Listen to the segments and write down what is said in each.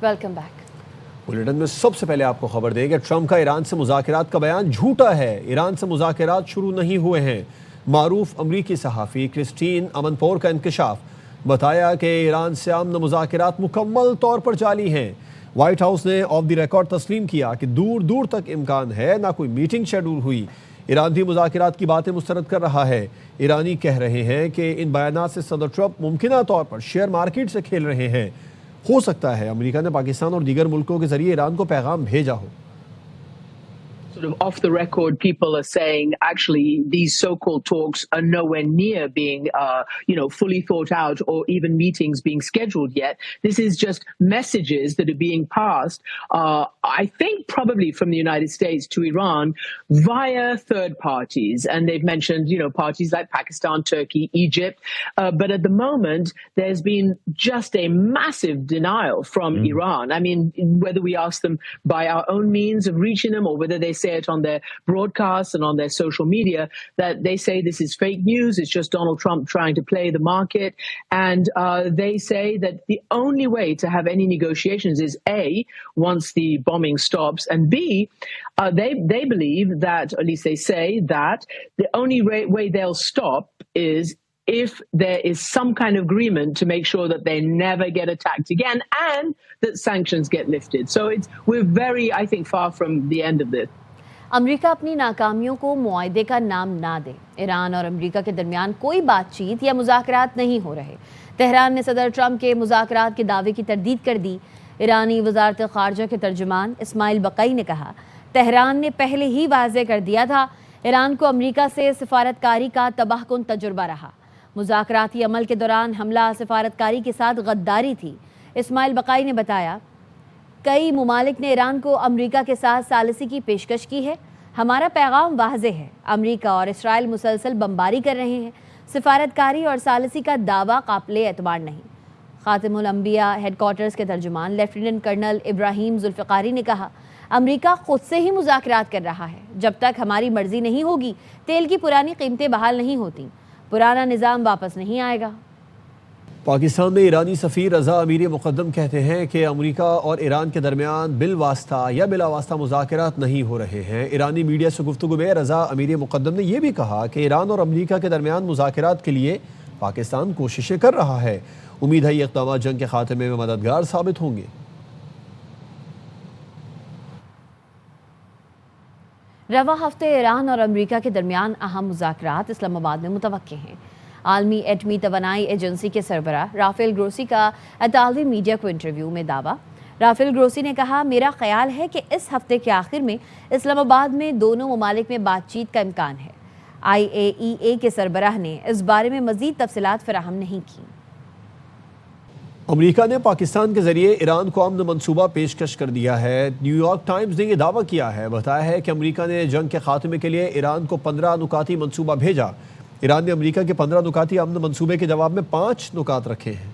Welcome back. Bulletin میں سب سے پہلے آپ کو خبر دیں کہ ٹرمپ کا ایران سے مذاکرات کا بیان جھوٹا ہے۔ ایران سے مذاکرات شروع نہیں ہوئے ہیں۔ معروف امریکی صحافی کرسٹین امنپور کا انکشاف، بتایا کہ ایران سے امن مذاکرات مکمل طور پر جاری ہیں۔ وائٹ ہاؤس نے آف دی ریکارڈ تسلیم کیا کہ دور دور تک امکان ہے نہ کوئی میٹنگ شیڈول ہوئی۔ ایران بھی مذاکرات کی باتیں مسترد کر رہا ہے۔ ایرانی کہہ رہے ہیں کہ ان بیانات سے صدر ٹرمپ ممکنہ طور پر شیئر مارکیٹ سے کھیل رہے ہیں۔ ہو سکتا ہے امریکہ نے پاکستان اور دیگر ملکوں کے ذریعے ایران کو پیغام بھیجا ہو۔ Sort of off the record, people are saying actually these so-called talks are nowhere near being, fully thought out or even meetings being scheduled yet. This is just messages that are being passed, I think probably from the United States to Iran via third parties. And they've mentioned, parties like Pakistan, Turkey, Egypt. But at the moment, there's been just a massive denial from Iran. I mean, whether we ask them by our own means of reaching them or whether they say it on their broadcasts and on their social media, that they say this is fake news, it's just Donald Trump trying to play the market. And they say that the only way to have any negotiations is A, once the bombing stops, and B, they believe that, or at least they say that, the only way they'll stop is if there is some kind of agreement to make sure that they never get attacked again and that sanctions get lifted. So we're very, I think, far from the end of this. امریکہ اپنی ناکامیوں کو معاہدے کا نام نہ دے۔ ایران اور امریکہ کے درمیان کوئی بات چیت یا مذاکرات نہیں ہو رہے۔ تہران نے صدر ٹرمپ کے مذاکرات کے دعوے کی تردید کر دی۔ ایرانی وزارت خارجہ کے ترجمان اسماعیل بقائی نے کہا، تہران نے پہلے ہی واضح کر دیا تھا، ایران کو امریکہ سے سفارتکاری کا تباہ کن تجربہ رہا۔ مذاکراتی عمل کے دوران حملہ سفارتکاری کے ساتھ غداری تھی۔ اسماعیل بقائی نے بتایا، کئی ممالک نے ایران کو امریکہ کے ساتھ ثالثی کی پیشکش کی ہے۔ ہمارا پیغام واضح ہے، امریکہ اور اسرائیل مسلسل بمباری کر رہے ہیں۔ سفارتکاری اور ثالثی کا دعویٰ قابل اعتبار نہیں۔ خاتم الانبیاء ہیڈ کوارٹرز کے ترجمان لیفٹیننٹ کرنل ابراہیم ذوالفقاری نے کہا، امریکہ خود سے ہی مذاکرات کر رہا ہے۔ جب تک ہماری مرضی نہیں ہوگی، تیل کی پرانی قیمتیں بحال نہیں ہوتیں، پرانا نظام واپس نہیں آئے گا۔ پاکستان میں ایرانی سفیر رضا امیر مقدم کہتے ہیں کہ امریکہ اور ایران کے درمیان بالواسطہ یا بلا واسطہ مذاکرات نہیں ہو رہے ہیں۔ ایرانی میڈیا سے گفتگو میں رضا امیر مقدم نے یہ بھی کہا کہ ایران اور امریکہ کے درمیان مذاکرات کے لیے پاکستان کوششیں کر رہا ہے۔ امید ہے یہ اقدامات جنگ کے خاتمے میں مددگار ثابت ہوں گے۔ رواں ہفتے ایران اور امریکہ کے درمیان اہم مذاکرات اسلام آباد میں متوقع ہیں۔ عالمی ایٹمی توانائی ایجنسی کے سربراہ رافیل گروسی کا اطالوی میڈیا کو انٹرویو میں دعویٰ۔ رافیل گروسی نے کہا، میرا خیال ہے کہ اس ہفتے کے آخر میں اسلام آباد میں دونوں ممالک میں بات چیت کا امکان ہے۔ IAEA کے سربراہ نے اس بارے میں مزید تفصیلات فراہم نہیں کی۔ امریکہ نے پاکستان کے ذریعے ایران کو امن منصوبہ پیشکش کر دیا ہے۔ نیو یارک ٹائمز نے یہ دعویٰ کیا ہے، بتایا ہے کہ امریکہ نے جنگ کے خاتمے کے لیے ایران کو 15 نکاتی منصوبہ بھیجا۔ ایران نے امریکہ کے 15 نکاتی امن منصوبے کے جواب میں 5 نکات رکھے ہیں۔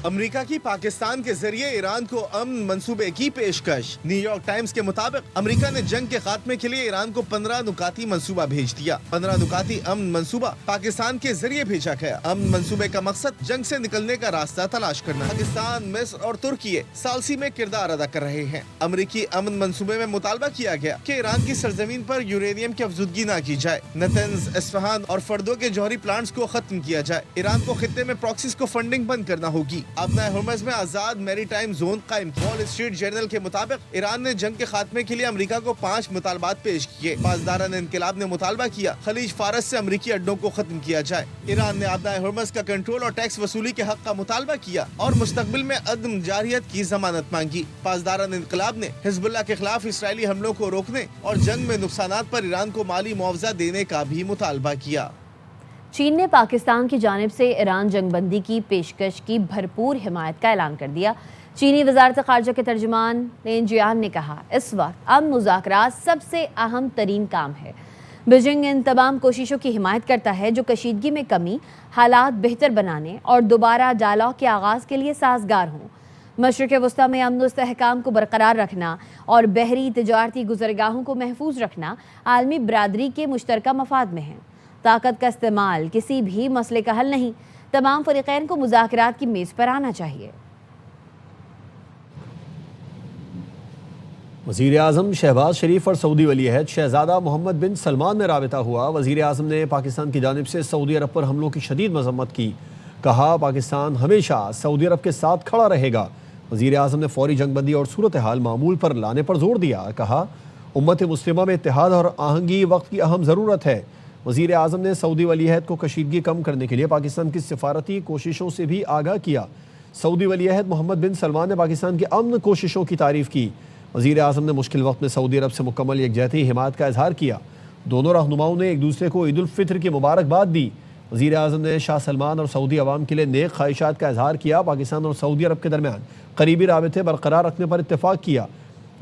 امریکہ کی پاکستان کے ذریعے ایران کو امن منصوبے کی پیشکش۔ نیو یارک ٹائمز کے مطابق امریکہ نے جنگ کے خاتمے کے لیے ایران کو 15 نکاتی منصوبہ بھیج دیا۔ 15 نکاتی امن منصوبہ پاکستان کے ذریعے بھیجا گیا۔ امن منصوبے کا مقصد جنگ سے نکلنے کا راستہ تلاش کرنا۔ پاکستان، مصر اور ترکی ثالثی میں کردار ادا کر رہے ہیں۔ امریکی امن منصوبے میں مطالبہ کیا گیا کہ ایران کی سرزمین پر یورینیم کی افزودگی نہ کی جائے، نتنز، اصفہان اور فردو کے جوہری پلانٹس کو ختم کیا جائے۔ ایران کو خطے میں پراکسیز کو فنڈنگ بند کرنا ہوگی۔ ابنا ہرمز میں آزاد میری ٹائم زون قائم کیا۔ وال اسٹریٹ جرنل کے مطابق ایران نے جنگ کے خاتمے کے لیے امریکہ کو 5 مطالبات پیش کیے۔ پاسداران انقلاب نے مطالبہ کیا خلیج فارس سے امریکی اڈوں کو ختم کیا جائے۔ ایران نے ابنا ہرمز کا کنٹرول اور ٹیکس وصولی کے حق کا مطالبہ کیا اور مستقبل میں عدم جارحیت کی ضمانت مانگی۔ پاسداران انقلاب نے حزب اللہ کے خلاف اسرائیلی حملوں کو روکنے اور جنگ میں نقصانات پر ایران کو مالی معاوضہ دینے کا بھی مطالبہ کیا۔ چین نے پاکستان کی جانب سے ایران جنگ بندی کی پیشکش کی بھرپور حمایت کا اعلان کر دیا۔ چینی وزارت خارجہ کے ترجمان لین جیان نے کہا، اس وقت امن مذاکرات سب سے اہم ترین کام ہے۔ بیجنگ ان تمام کوششوں کی حمایت کرتا ہے جو کشیدگی میں کمی، حالات بہتر بنانے اور دوبارہ ڈائلاگ کے آغاز کے لیے سازگار ہوں۔ مشرق وسطیٰ میں امن و استحکام کو برقرار رکھنا اور بحری تجارتی گزرگاہوں کو محفوظ رکھنا عالمی برادری کے مشترکہ مفاد میں ہے۔ طاقت کا استعمال کسی بھی مسئلے کا حل نہیں، تمام فریقین کو مذاکرات کی میز پر آنا چاہیے۔ وزیر اعظم شہباز شریف اور سعودی ولی عہد شہزادہ محمد بن سلمان میں رابطہ ہوا۔ وزیر اعظم نے پاکستان کی جانب سے سعودی عرب پر حملوں کی شدید مذمت کی، کہا پاکستان ہمیشہ سعودی عرب کے ساتھ کھڑا رہے گا۔ وزیر اعظم نے فوری جنگ بندی اور صورتحال معمول پر لانے پر زور دیا، کہا امت مسلمہ میں اتحاد اور آہنگی وقت کی اہم ضرورت ہے۔ وزیر اعظم نے سعودی ولی عہد کو کشیدگی کم کرنے کے لیے پاکستان کی سفارتی کوششوں سے بھی آگاہ کیا۔ سعودی ولی عہد محمد بن سلمان نے پاکستان کی امن کوششوں کی تعریف کی۔ وزیر اعظم نے مشکل وقت میں سعودی عرب سے مکمل یکجہتی حمایت کا اظہار کیا۔ دونوں رہنماؤں نے ایک دوسرے کو عید الفطر کی مبارکباد دی۔ وزیر اعظم نے شاہ سلمان اور سعودی عوام کے لیے نیک خواہشات کا اظہار کیا۔ پاکستان اور سعودی عرب کے درمیان قریبی رابطے برقرار رکھنے پر اتفاق کیا۔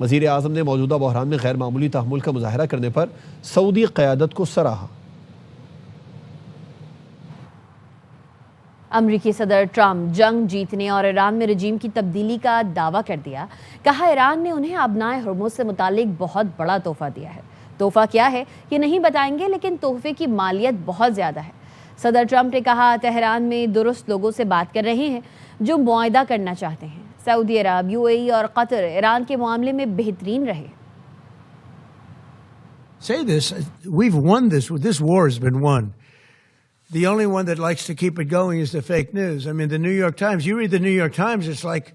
وزیر اعظم نے موجودہ بحران میں غیر معمولی تحمل کا مظاہرہ کرنے پر سعودی قیادت کو سراہا۔ امریکی صدر ٹرمپ جنگ جیتنے اور ایران میں رجیم کی تبدیلی کا دعویٰ کر دیا، کہا ایران نے انہیں ابنائے ہرمز سے متعلق بہت بڑا تحفہ دیا ہے۔ تحفہ کیا ہے یہ نہیں بتائیں گے، لیکن تحفے کی مالیت بہت زیادہ ہے۔ صدر ٹرمپ نے کہا تہران میں درست لوگوں سے بات کر رہے ہیں جو معاہدہ کرنا چاہتے ہیں۔ سعودی عرب، UAE اور قطر ایران کے معاملے میں بہترین رہے۔ Say this, we've won this. This war has been won. The only one that likes to keep it going is the fake news. I mean, the New York Times, you read the New York Times, it's like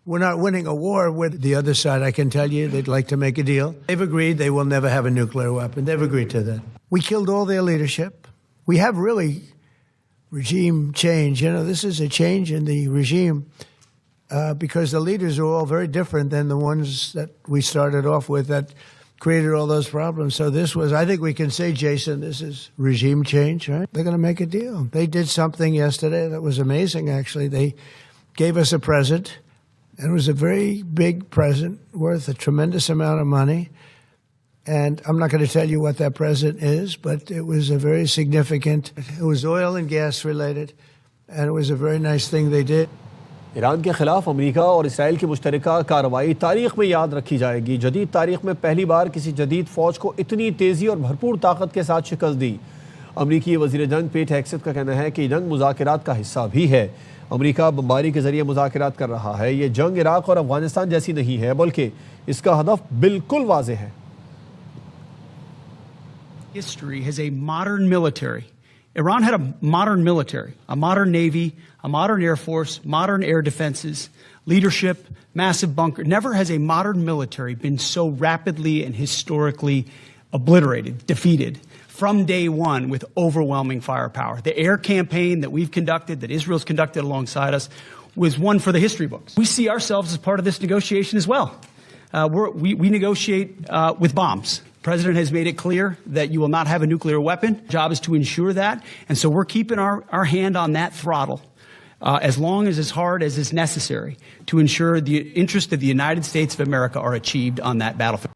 we're not winning a war with the other side. I can tell you they'd like to make a deal. They've agreed they will never have a nuclear weapon. They've agreed to that. We killed all their leadership. We have really regime change. You know, this is a change in the regime because the leaders are all very different than the ones that we started off with that created all those problems. So this was, I think we can say, Jason, this is regime change, right? They're going to make a deal. They did something yesterday that was amazing, actually. They gave us a present, and it was a very big present worth a tremendous amount of money. And I'm not going to tell you what that present is, but it was a very significant, it was oil and gas related, and it was a very nice thing they did. Iran کے خلاف امریکہ اور اسرائیل کی مشترکہ کارروائی تاریخ میں یاد رکھی جائے گی۔ جدید تاریخ میں پہلی بار کسی جدید فوج کو اتنی تیزی اور بھرپور طاقت کے ساتھ شکست دی۔ امریکی وزیر جنگ پیٹ ہیگسیت کا کہنا ہے کہ یہ جنگ مذاکرات کا حصہ بھی ہے۔ امریکہ بمباری کے ذریعے مذاکرات کر رہا ہے۔ یہ جنگ عراق اور افغانستان جیسی نہیں ہے، بلکہ اس کا ہدف بالکل واضح ہے۔ History has a modern military. Iran had a modern military, a modern navy, a modern air force, modern air defenses, leadership, massive bunker. Never has a modern military been so rapidly and historically obliterated, defeated from day one with overwhelming firepower. The air campaign that we've conducted, that Israel's conducted alongside us, was one for the history books. We see ourselves as part of this negotiation as well. We negotiate with bombs. The President has made it clear that you will not have a nuclear weapon. Our job is to ensure that. And so we're keeping our hand on that throttle as long as hard as is necessary to ensure the interests of the United States of America are achieved on that battlefield.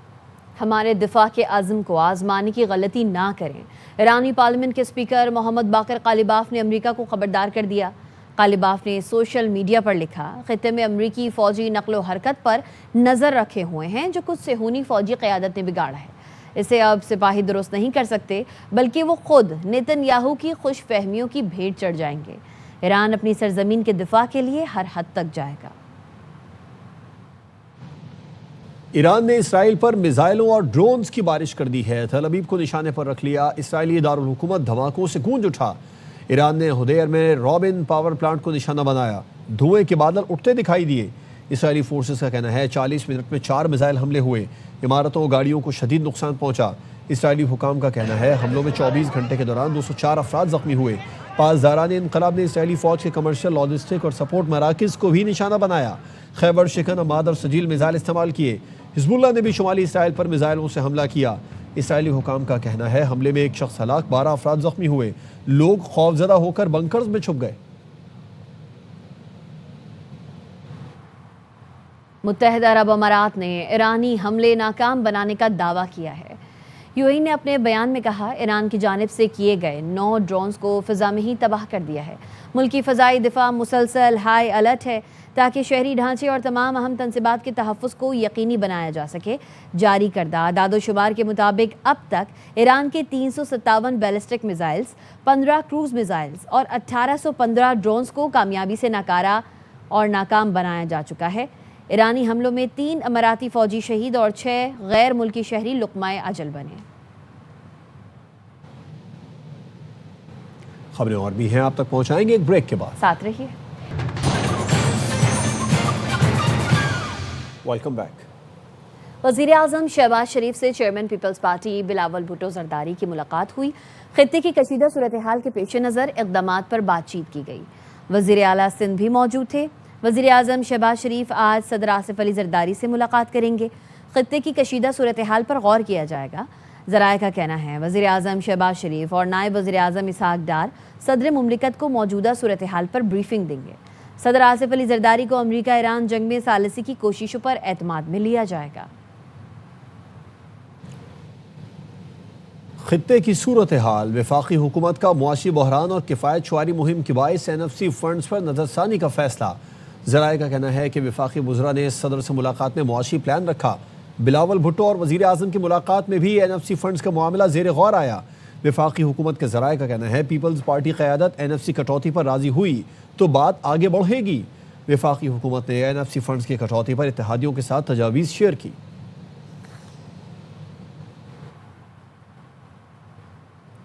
ہمارے دفاع کے عزم کو آزمانے کی غلطی نہ کریں۔ ایرانی پارلیمنٹ کے اسپیکر محمد باقر قالیباف نے امریکہ کو خبردار کر دیا۔ قالیباف نے سوشل میڈیا پر لکھا، خطے میں امریکی فوجی نقل و حرکت پر نظر رکھے ہوئے ہیں جو کچھ صہیونی فوجی قیادت نے بگاڑا ہے۔ اسے اب سپاہی درست نہیں کر سکتے، بلکہ وہ خود نیتن یاہو کی خوش فہمیوں کی بھیٹ چڑھ جائیں گے۔ ایران اپنی سرزمین کے دفاع کے لیے ہر حد تک جائے گا۔ ایران نے اسرائیل پر میزائلوں اور ڈرونز کی بارش کر دی ہے۔ تل ابیب کو نشانے پر رکھ لیا۔ اسرائیلی دارالحکومت دھماکوں سے گونج اٹھا۔ ایران نے ہدیر میں رابن پاور پلانٹ کو نشانہ بنایا۔ دھوئیں کے بادل اٹھتے دکھائی دیے۔ اسرائیلی فورسز کا کہنا ہے 40 منٹ میں 4 میزائل حملے ہوئے۔ عمارتوں و گاڑیوں کو شدید نقصان پہنچا۔ اسرائیلی حکام کا کہنا ہے حملوں میں 24 گھنٹے کے دوران 204 افراد زخمی ہوئے۔ پاسداران انقلاب نے اسرائیلی فوج کے کمرشل، لاجسٹک اور سپورٹ مراکز کو بھی نشانہ بنایا۔ خیبر شکن، عماد اور سجیل میزائل استعمال کیے۔ حزب اللہ نے بھی شمالی اسرائیل پر میزائلوں سے حملہ کیا۔ اسرائیلی حکام کا کہنا ہے حملے میں ایک شخص ہلاک، 12 افراد زخمی ہوئے۔ لوگ خوفزدہ ہو کر بنکرز میں چھپ گئے۔ متحدہ عرب امارات نے ایرانی حملے ناکام بنانے کا دعویٰ کیا ہے۔ UAE نے اپنے بیان میں کہا ایران کی جانب سے کیے گئے 9 ڈرونز کو فضا میں ہی تباہ کر دیا ہے۔ ملکی فضائی دفاع مسلسل ہائی الرٹ ہے تاکہ شہری ڈھانچے اور تمام اہم تنصیبات کے تحفظ کو یقینی بنایا جا سکے۔ جاری کردہ اعداد و شمار کے مطابق اب تک ایران کے 357 بیلسٹک میزائلز، 15 کروز میزائلز اور 1815 ڈرونز کو کامیابی سے ناکارہ اور ناکام بنایا جا چکا ہے۔ ایرانی حملوں میں 3 اماراتی فوجی شہید اور 6 غیر ملکی شہری لقمۂ اجل بنے۔ خبریں اور بھی ہیں آپ تک پہنچائیں گے ایک بریک کے بعد، ساتھ رہیے۔ Welcome back. وزیراعظم شہباز شریف سے chairman Peoples Party Bilawal Bhutto Zardari کی ملاقات ہوئی۔ خطے کی کشیدہ صورتحال کے پیش نظر اقدامات پر بات چیت کی گئی۔ وزیر اعلیٰ سندھ بھی موجود تھے۔ وزیراعظم شہباز شریف آج صدر آصف علی زرداری سے ملاقات کریں گے۔ خطے کی کشیدہ صورتحال پر غور کیا جائے گا۔ ذرائع کا کہنا ہے وزیراعظم شہباز شریف اور نائب وزیراعظم اسحاق ڈار صدر مملکت کو موجودہ صورتحال پر بریفنگ دیں گے۔ صدر آصف علی زرداری کو امریکہ ایران جنگ میں ثالثی کی کوششوں پر اعتماد میں لیا جائے گا۔ خطے کی صورتحال، وفاقی حکومت کا معاشی بحران اور کفایت شعاری مہم کے باعث NFC فنڈز پر نظر ثانی کا فیصلہ۔ ذرائع کا کہنا ہے کہ وفاقی وزراء نے صدر سے ملاقات میں معاشی پلان رکھا۔ بلاول بھٹو اور وزیر اعظم کی ملاقات میں بھی NFC فنڈز کا معاملہ زیر غور آیا۔ وفاقی حکومت کے ذرائع کا کہنا ہے پیپلز پارٹی قیادت NFC کٹوتی پر راضی ہوئی تو بات آگے بڑھے گی۔ وفاقی حکومت نے NFC فنڈز کی کٹوتی پر اتحادیوں کے ساتھ تجاویز شیئر کی۔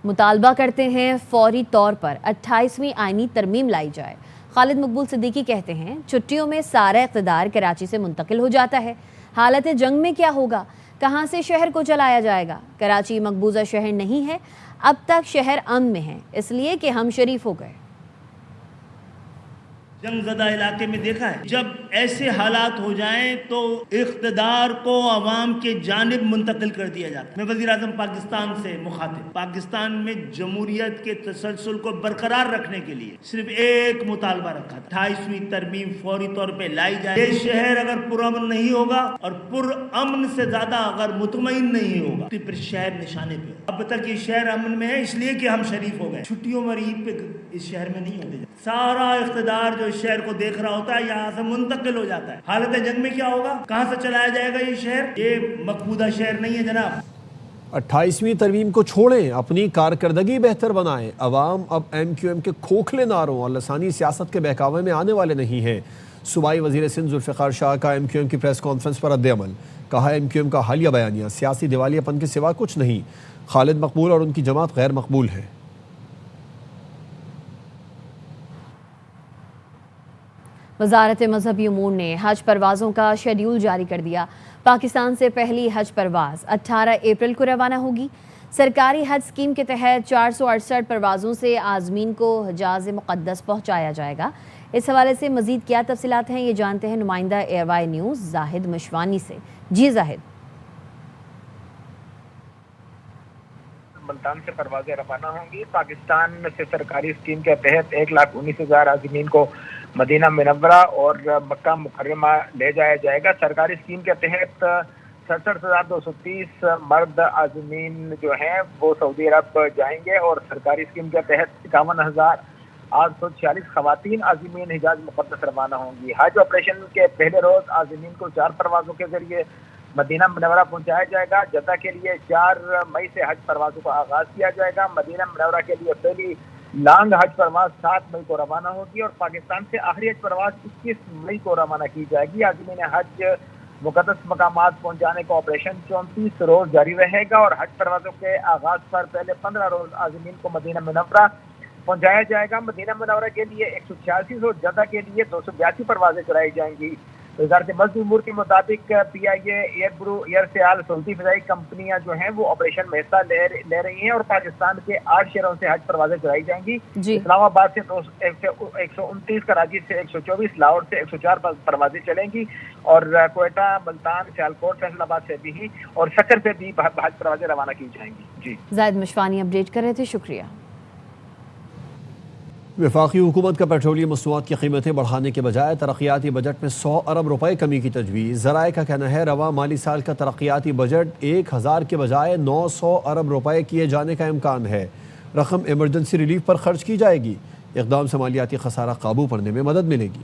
مطالبہ کرتے ہیں فوری طور پر 28ویں آئینی ترمیم لائی جائے۔ خالد مقبول صدیقی کہتے ہیں چھٹیوں میں سارا اقتدار کراچی سے منتقل ہو جاتا ہے، حالت جنگ میں کیا ہوگا؟ کہاں سے شہر کو چلایا جائے گا؟ کراچی مقبوضہ شہر نہیں ہے، اب تک شہر امن میں ہے، اس لیے کہ ہم شریف ہو گئے۔ جنگ زدہ علاقے میں دیکھا ہے جب ایسے حالات ہو جائیں تو اقتدار کو عوام کے جانب منتقل کر دیا جاتا ہے۔ میں وزیر اعظم پاکستان سے مخاطب، پاکستان میں جمہوریت کے تسلسل کو برقرار رکھنے کے لیے صرف ایک مطالبہ رکھا تھا، 28ویں ترمیم فوری طور پہ لائی جائے۔ یہ شہر اگر پرامن نہیں ہوگا اور پرامن سے زیادہ اگر مطمئن نہیں ہوگا تو پھر شہر نشانے پہ۔ اب تک یہ شہر امن میں ہے اس لیے کہ ہم شریف ہو گئے، چھٹیوں میں عید پہ اس شہر میں نہیں ہوتے۔ سارا اقتدار جو اس شہر کو دیکھ رہا ہوتا ہے یہاں سے منتقل ہو جاتا ہے۔ حالت جنگ میں کیا ہوگا؟ کہاں سے چلایا جائے گا یہ شہر؟ یہ مقبوضہ شہر نہیں ہے جناب۔ 28ویں ترمیم کو چھوڑیں، اپنی کارکردگی بہتر بنائیں۔ عوام اب MQM کے کھوکھلے نعروں اور لسانی سیاست کے بہکاوے میں آنے والے نہیں ہیں۔ صوبائی وزیر سندھ ذوالفقار شاہ کا MQM کی پریس کانفرنس پر رد عمل، کہا MQM کا حالیہ بیانیہ سیاسی دیوالیہ پن کے سوا کچھ نہیں۔ خالد مقبول اور ان کی جماعت غیر مقبول ہے۔ وزارت مذہبی امور نے حج پروازوں کا شیڈیول جاری کر دیا۔ پاکستان سے پہلی حج پرواز 18 اپریل کو روانہ ہوگی۔ سرکاری حج اسکیم کے تحت 468 پروازوں سے عازمین کو حجاز مقدس پہنچایا جائے گا۔ اس حوالے سے مزید کیا تفصیلات ہیں یہ جانتے ہیں نمائندہ ایئر وائی نیوز زاہد مشوانی سے۔ جی زاہد۔ ملتان سے پروازیں روانہ ہوں گی۔ پاکستان سے سرکاری اسکیم کے تحت 1,19,000 عازمین کو مدینہ منورہ اور مکہ مکرمہ لے جایا جائے گا۔ سرکاری اسکیم کے تحت 67,230 مرد عازمین جو ہیں وہ سعودی عرب جائیں گے اور سرکاری اسکیم کے تحت 51,846 خواتین عازمین حجاز مقدس روانہ ہوں گی۔ حج آپریشن کے پہلے روز عازمین کو 4 پروازوں کے ذریعے مدینہ منورہ پہنچایا جائے گا۔ جدہ کے لیے 4 مئی سے حج پروازوں کا آغاز کیا جائے گا۔ مدینہ منورہ کے لیے پہلی لانگ حج پرواز 7 مئی کو روانہ ہوگی اور پاکستان سے آخری حج پرواز 21 مئی کو روانہ کی جائے گی۔ عازمین حج مقدس مقامات پہنچانے کا آپریشن 34 روز جاری رہے گا اور حج پروازوں کے آغاز پر پہلے 15 روز عازمین کو مدینہ منورہ پہنچایا جائے گا۔ مدینہ منورہ کے لیے 186 اور جدہ کے لیے 282 پروازیں چلائی جائیں گی۔ وزارت مذہبی امور کے مطابق PIA، ایئر برو، ایئر سیال، سعودی فضائی کمپنیاں جو ہیں وہ آپریشن میں حصہ لے رہی ہیں اور پاکستان کے 8 شہروں سے حج پروازیں چلائی جائیں گی۔ اسلام آباد سے 129، کراچی سے 124، لاہور سے 104 پروازیں چلیں گی اور کوئٹہ، ملتان، سیالکوٹ، فیصل آباد سے بھی اور سکر سے بھی حج پروازیں روانہ کی جائیں گی۔ جی زاہد مشوانی اپڈیٹ کر رہے تھے، شکریہ۔ وفاقی حکومت کا پیٹرولیم مصنوعات کی قیمتیں بڑھانے کے بجائے ترقیاتی بجٹ میں 100 ارب روپے کمی کی تجویز۔ ذرائع کا کہنا ہے رواں مالی سال کا ترقیاتی بجٹ 1000 کے بجائے 900 ارب روپے کیے جانے کا امکان ہے۔ رقم ایمرجنسی ریلیف پر خرچ کی جائے گی۔ اقدام سے مالیاتی خسارہ قابو پانے میں مدد ملے گی۔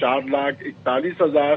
4,41,000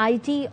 IT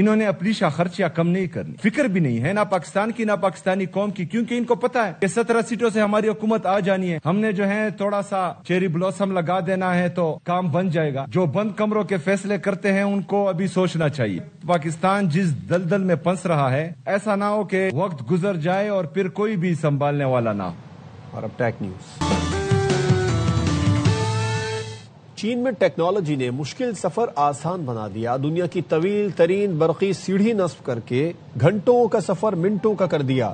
انہوں نے اپنی خرچیاں کم نہیں کرنی، فکر بھی نہیں ہے نہ پاکستان کی نہ پاکستانی قوم کی، کیونکہ ان کو پتا ہے کہ 17 سیٹوں سے ہماری حکومت آ جانی ہے. ہم نے جو ہے تھوڑا سا چیری بلوسم لگا دینا ہے تو کام بن جائے گا. جو بند کمروں کے فیصلے کرتے ہیں ان کو ابھی سوچنا چاہیے. پاکستان جس دلدل میں پھنس رہا ہے ایسا نہ ہو کہ وقت گزر جائے اور پھر کوئی بھی سنبھالنے والا نہ ہو. اور اب ٹیک نیوز. چین میں ٹیکنالوجی نے مشکل سفر آسان بنا دیا. دنیا کی طویل ترین برقی سیڑھی نصب کر کے گھنٹوں کا سفر منٹوں کا کر دیا.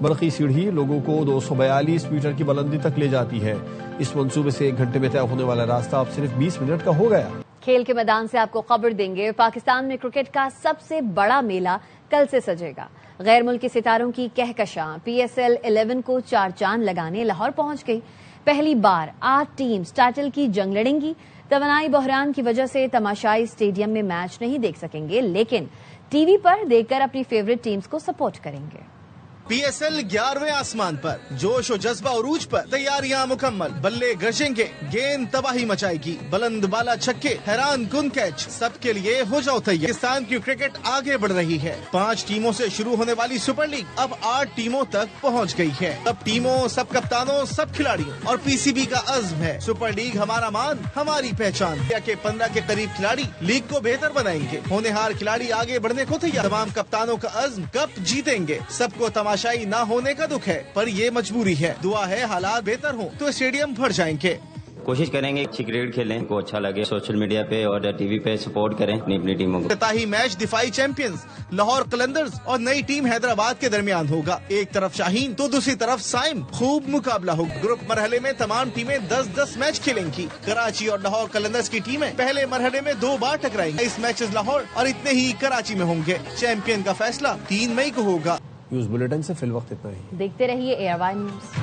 برقی سیڑھی لوگوں کو 242 میٹر کی بلندی تک لے جاتی ہے. اس منصوبے سے 1 گھنٹے میں طے ہونے والا راستہ اب صرف 20 منٹ کا ہو گیا. کھیل کے میدان سے آپ کو خبر دیں گے. پاکستان میں کرکٹ کا سب سے بڑا میلہ کل سے سجے گا. غیر ملکی ستاروں کی کہکشاں PSL 11 کو 4 چاند لگانے لاہور پہنچ گئی. پہلی بار 8 ٹیمز ٹائٹل کی جنگ لڑیں گی. توانائی بحران کی وجہ سے تماشائی اسٹیڈیم میں میچ نہیں دیکھ سکیں گے، لیکن ٹی وی پر دیکھ کر اپنی فیوریٹ ٹیمز کو سپورٹ کریں گے. PSL 11ویں آسمان پر جوش و جذبہ عروج پر، تیاریاں مکمل، بلے گرجیں گے، گیند تباہی مچائے گی، بلند بالا چھکے، حیران کن کیچ، سب کے لیے ہو جاؤ تیار. پاکستان کی کرکٹ آگے بڑھ رہی ہے. 5 ٹیموں سے شروع ہونے والی سپر لیگ اب 8 ٹیموں تک پہنچ گئی ہے. سب ٹیموں، سب کپتانوں، سب کھلاڑیوں اور PCB کا عزم ہے. سپر لیگ ہمارا مان، ہماری پہچان. انڈیا کے 15 کے قریب کھلاڑی لیگ کو بہتر بنائیں گے. ہونہار کھلاڑی آگے بڑھنے کو تیار. تمام کپتانوں کا عزم کپ جیتیں گے. سب کو تماشائی نہ ہونے کا دکھ ہے، پر یہ مجبوری ہے. دعا ہے حالات بہتر ہوں تو اسٹیڈیم بھر جائیں گے. کوشش کریں گے اچھی کرکٹ کھیلیں، کو اچھا لگے. سوشل میڈیا پہ اور ٹی وی پہ سپورٹ کریں اپنی ٹیموں کو. افتتاحی میچ دفاعی چیمپئنز لاہور قلندرز اور نئی ٹیم حیدرآباد کے درمیان ہوگا. ایک طرف شاہین تو دوسری طرف سائم. خوب مقابلہ ہوگا. گروپ مرحلے میں تمام ٹیمیں 10-10 میچ کھیلیں گی. کراچی اور لاہور قلندرز کی ٹیمیں پہلے مرحلے میں 2 بار ٹکرائیں گی. 20 میچز لاہور اور اتنے ہی کراچی میں ہوں گے. چیمپئن کا فیصلہ 3 مئی کو ہوگا. نیوز بلیٹن سے فی الوقت اتنا ہی. دیکھتے رہیے ARY نیوز.